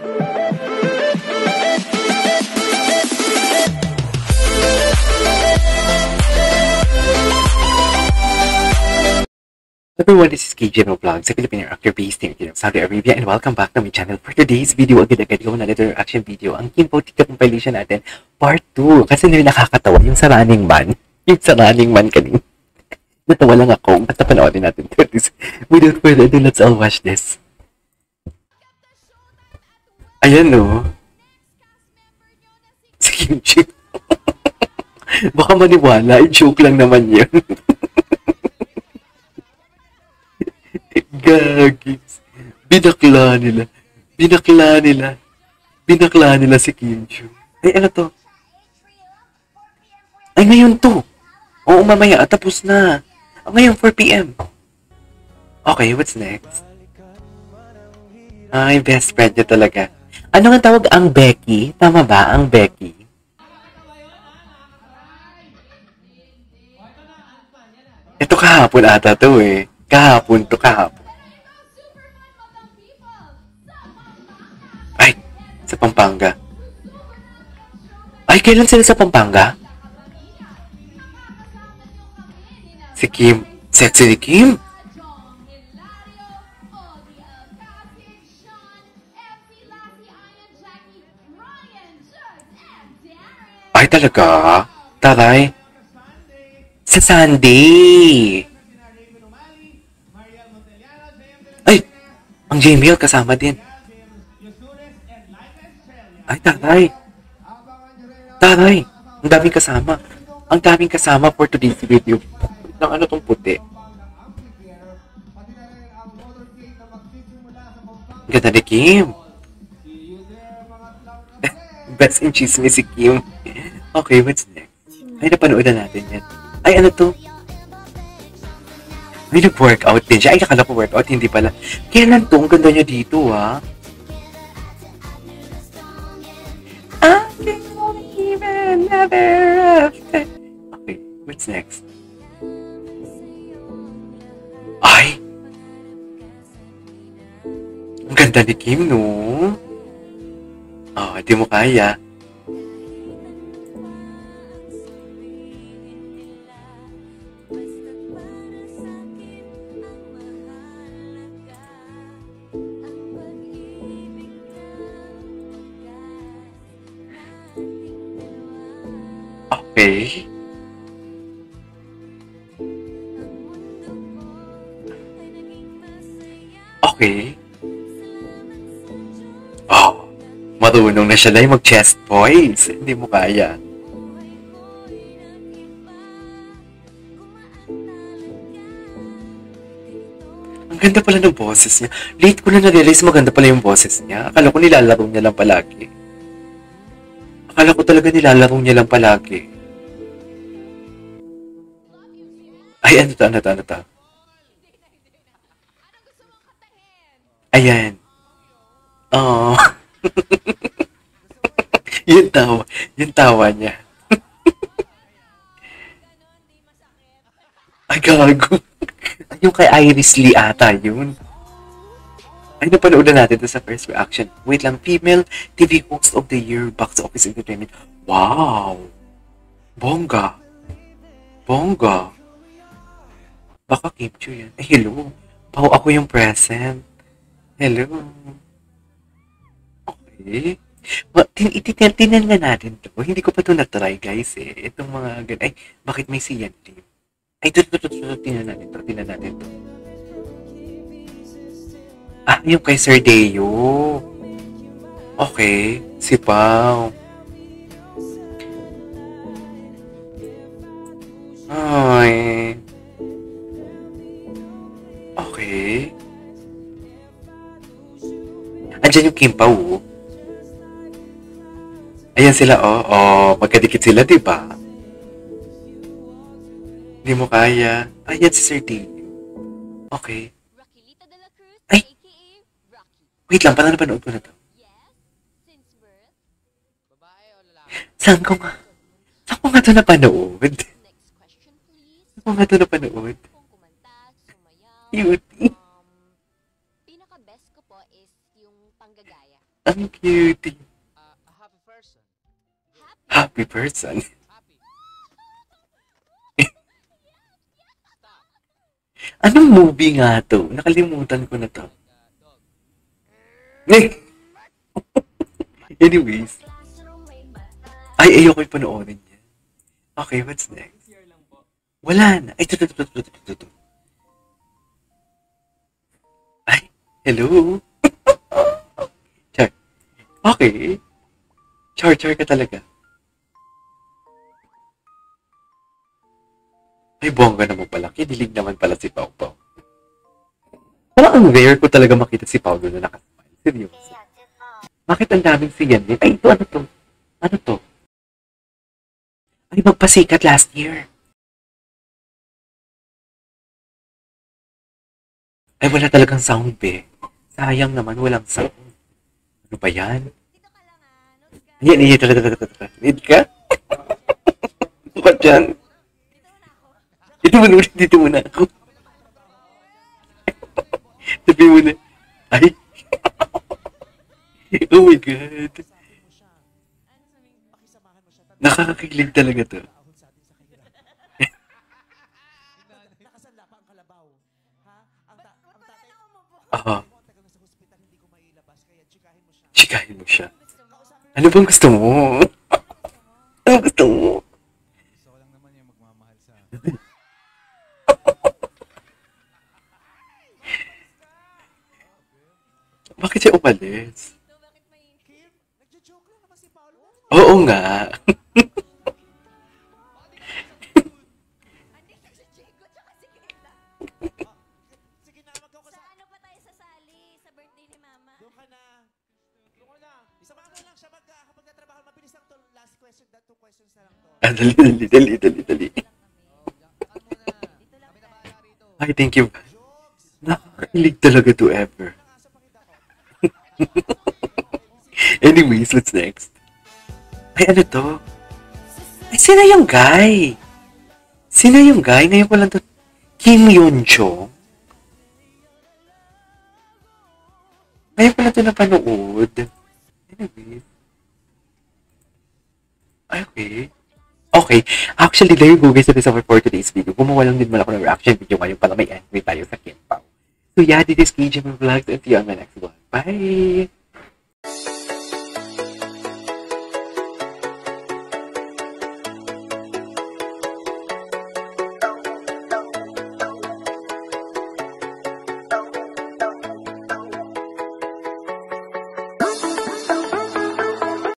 Everyone, this is KJMO Vlogs, a Filipino actor based in Saudi Arabia, and welcome back to my channel. For today's video, agad-agad ko na little reaction video. Ang Kim Pautika compilation natin, part 2. Kasi nakakatawa yung sa Running Man. Yung sa Running Man kanina. Natawa lang ako. Basta panoorin natin. Without further ado, let's all watch this. Ayan no. Si Kim Chiu. Baka maniwala, joke lang naman yun. Gagis. Binakla nila. Binakla nila si Kim Chiu. Ay, ano to? Ay, ngayon to. Oo, mamaya. Tapos na. Ngayon, 4 p.m. Okay, what's next? Ay, best friend niya talaga. Ano nga tawag? Ang Becky? Tama ba? Ang Becky? Ito kahapon ata to eh. Kahapon. Ay, sa Pampanga. Ay, kailan sila sa Pampanga? Si Kim. Sexy ni Kim? Ay, talaga? Taray. Sa Sunday. Ay, ang Jamiel kasama din. Ay, taray. Ang daming kasama for today's video. Ng ano tong puti. Ganda ni Kim. Best in chismis si Kim. Okay, what's next? Ay, napanood na natin yan. Ay, ano to? May nag-workout din siya. Ay, nakala ko workout. Hindi pala. Kailan to? Ang ganda niya dito, ha? I can even never after. Okay, what's next? Ay! Ang ganda ni Kim, no? Oh, di mo kaya. Okay. Okay. Oh, marunong na siya na yung mag-chest voice. Hindi mo kaya. Ang ganda pala ng boses niya. Late ko na na-realize maganda pala yung boses niya. Akala ko nilalaro niya lang palagi. Ay, ano to? Ayan. Oh. Yung tawa niya. Ay, gago. Yung kay Iris Lee ata yun. Ay, napanood na natin ito sa first reaction. Wait lang, female TV host of the year, box office entertainment. Wow! Bongga. Baka Kim Chiu yan. Eh, hello. Ako yung present. Hello. Okay. Tinan nga natin to. Hindi ko pa ito na-try, guys, eh. Itong mga ganun. Ay, bakit may siyan team? Ay, tinan natin to. Ah, yung kay Sir Deo. Okay. Si Pao. Ay. Okay. Andiyan yung Kim Pao. Ayan sila, magkadikit sila, diba? Hindi mo kaya. Ayan si Sir D. Okay. Ay! Wait lang, parang napanood ko na to. Saan ko nga ito napanood? Cutie. Pinaka-best ko po is yung panggagaya. Ang cute. A happy person. Happy person. Stop. Anong movie nga to? Nakalimutan ko na to. Dog. Anyways. Ay, ayoko yung panoorin niya. Okay, what's next? Wala na. Ay, ito. Ay, hello? Char. Okay. Char ka talaga. Ay, bongga naman pala. Kinilig naman pala si Pau Pau. Parang ang rare ko talaga makita si Paulo na nakasmile. Seryoso. Bakit ang daming siyan din? Ay, ito, ano to? Ano to? Ay, magpasikat last year. Ay, wala talagang sound, be. Sayang naman, walang sound. Ano ba yan? Ayan. Need ka? Ano ba dyan? Dito muna ako. Sabi mo na. Ay. Oh my God. Nakakakilig talaga to. Aha. Chikahin mo siya. Ano bang gusto mo? Ano gusto mo? Gusto ko lang naman yung magmamahal sa Bakit siya umalis? Oo nga. Dali. Ay, thank you. Nakakakilig talaga to ever. Anyways, what's next? Ay, ano to? Ay, sino yung guy? Ngayon ko lang to. Kim Yeon-jo? Ngayon ko lang to napanood. Anyways. Ay, okay. Actually, there you go guys. This is for today's video. Gumawa lang din mo ako ng reaction video ngayon para may anime tayo sa Kim Pao. So yeah, this is KJ Vlogs and see you on my next one. Bye!